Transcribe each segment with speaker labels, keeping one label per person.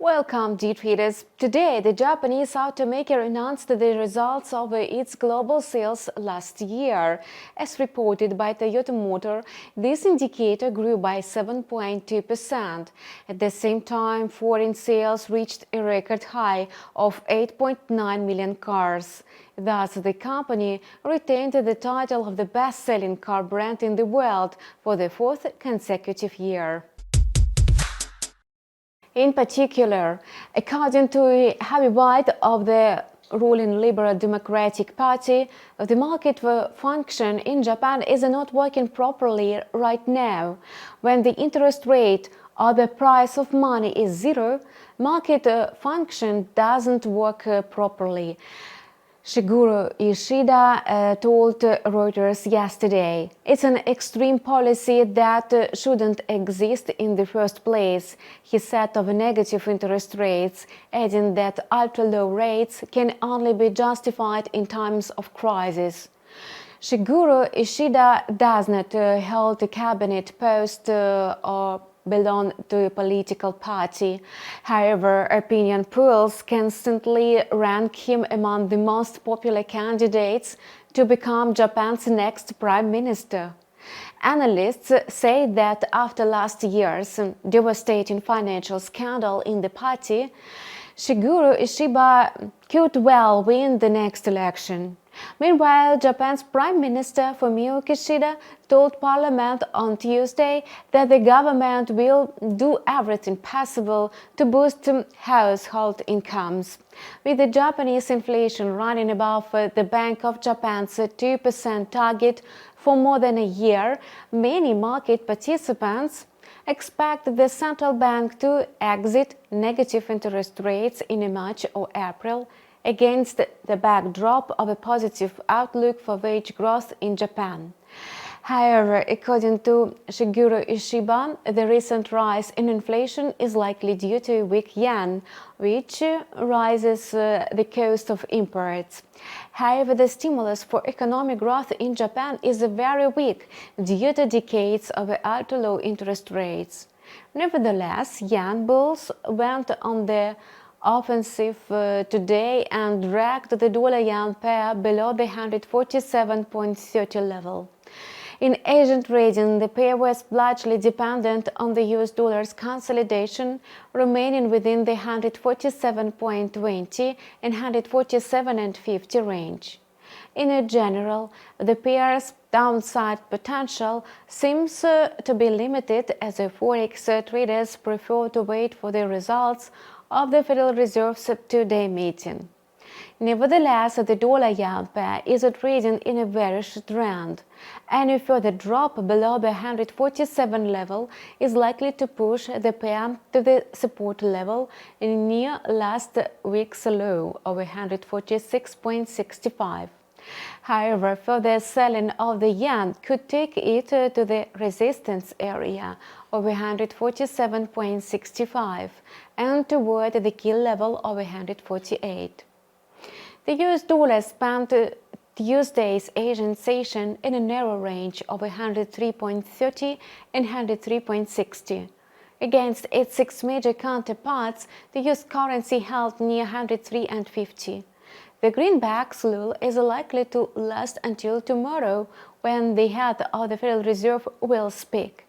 Speaker 1: Welcome, traders. Today, the Japanese automaker announced the results of its global sales last year. As reported by Toyota Motor, this indicator grew by 7.2%. At the same time, foreign sales reached a record high of 8.9 million cars. Thus, the company retained the title of the best-selling car brand in the world for the fourth consecutive year. In particular, according to a heavyweight of the ruling Liberal Democratic Party, the market function in Japan is not working properly right now. When the interest rate or the price of money is zero, market function doesn't work properly. Shigeru Ishiba told Reuters yesterday, "It's an extreme policy that shouldn't exist in the first place," he said of negative interest rates, adding that ultra-low rates can only be justified in times of crisis. Shigeru Ishiba does not hold a cabinet post or belong to a political party. However, opinion polls constantly rank him among the most popular candidates to become Japan's next prime minister. Analysts say that after last year's devastating financial scandal in the party, Shigeru Ishiba could well win the next election. Meanwhile, Japan's Prime Minister Fumio Kishida told Parliament on Tuesday that the government will do everything possible to boost household incomes. With the Japanese inflation running above the Bank of Japan's 2% target for more than a year, many market participants expect the central bank to exit negative interest rates in March or April, against the backdrop of a positive outlook for wage growth in Japan. However, according to Shigeru Ishiba, the recent rise in inflation is likely due to a weak yen, which raises the cost of imports. However, the stimulus for economic growth in Japan is very weak due to decades of ultra-low interest rates. Nevertheless, yen bulls went on the offensive today and dragged the dollar-yen pair below the 147.30 level. In Asian trading, the pair was largely dependent on the US dollar's consolidation, remaining within the 147.20 and 147.50 range. In general, the pair's downside potential seems to be limited as the forex traders prefer to wait for the results of the Federal Reserve's two-day meeting. Nevertheless, the dollar-yen pair is trading in a bearish trend. Any further drop below the 147 level is likely to push the pair to the support level near last week's low of 146.65. However, further selling of the yen could take it to the resistance area of 147.65 and toward the key level of 148. The US dollar spent Tuesday's Asian session in a narrow range of 103.30 and 103.60. Against its six major counterparts, the US currency held near 103.50. The greenback lull is likely to last until tomorrow, when the head of the Federal Reserve will speak.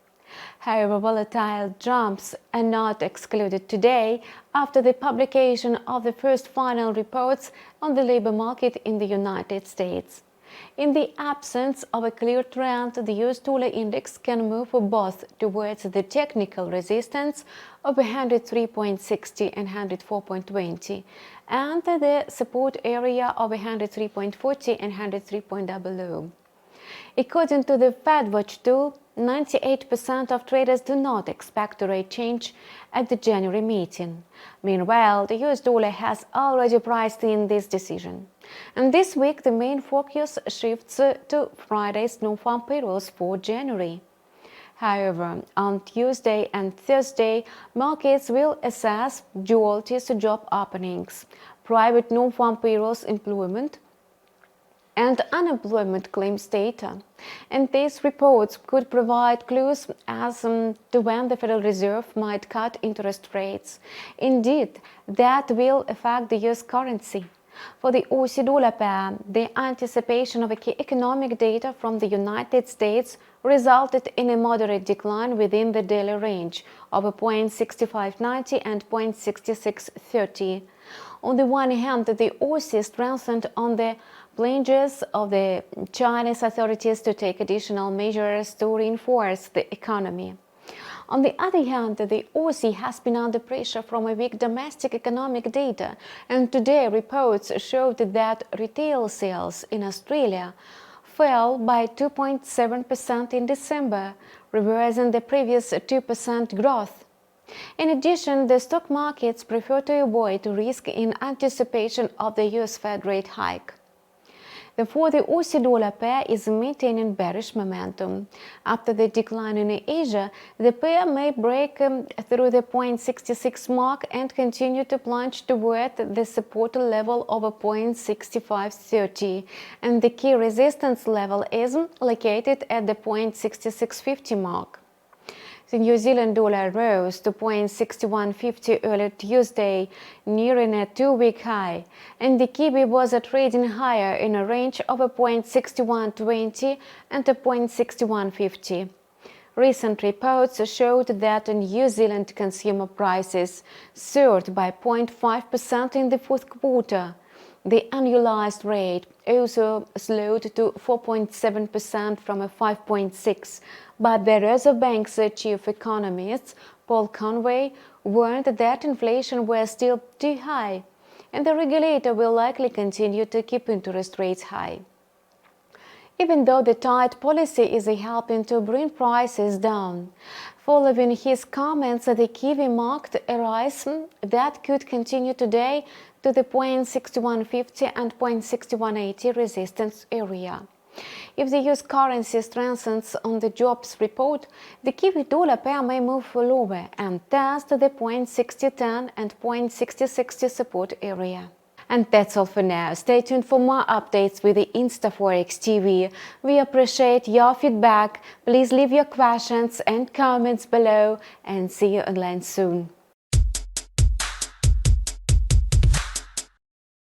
Speaker 1: However, volatile jumps are not excluded today after the publication of the first final reports on the labor market in the United States. In the absence of a clear trend, the US dollar index can move both towards the technical resistance of 103.60 and 104.20 and the support area of 103.40 and 103.00. According to the FedWatch tool, 98% of traders do not expect a rate change at the January meeting. Meanwhile, the US dollar has already priced in this decision. And this week, the main focus shifts to Friday's nonfarm payrolls for January. However, on Tuesday and Thursday, markets will assess JOLTs job openings, private nonfarm payrolls employment, and unemployment claims data. And these reports could provide clues as to when the Federal Reserve might cut interest rates. Indeed, that will affect the US currency. For the Aussie dollar pair, the anticipation of key economic data from the United States resulted in a moderate decline within the daily range of 0.6590 and 0.6630. On the one hand, the Aussie strengthened on the pledges of the Chinese authorities to take additional measures to reinforce the economy. On the other hand, the Aussie has been under pressure from a weak domestic economic data, and today reports showed that retail sales in Australia fell by 2.7% in December, reversing the previous 2% growth. In addition, the stock markets prefer to avoid risk in anticipation of the US Fed rate hike. Therefore, the Aussie dollar pair is maintaining bearish momentum. After the decline in Asia, the pair may break through the 0.66 mark and continue to plunge toward the support level of 0.6530, and the key resistance level is located at the 0.6650 mark. The New Zealand dollar rose to 0.6150 early Tuesday, nearing a two-week high, and the Kiwi was trading higher in a range of 0.6120 and 0.6150. Recent reports showed that New Zealand consumer prices soared by 0.5% in the fourth quarter. The annualized rate also slowed to 4.7% from 5.6%, but the Reserve Bank's chief economist, Paul Conway, warned that inflation was still too high, and the regulator will likely continue to keep interest rates high. Even though the tight policy is helping to bring prices down, following his comments, the Kiwi marked a rise that could continue today to the 0.6150 and 0.6180 resistance area. If the US currency strengthens on the jobs report, the Kiwi dollar pair may move lower and test the 0.6010 and 0.6060 support area. And that's all for now. Stay tuned for more updates with the InstaForex TV. We appreciate your feedback. Please leave your questions and comments below, and see you online soon.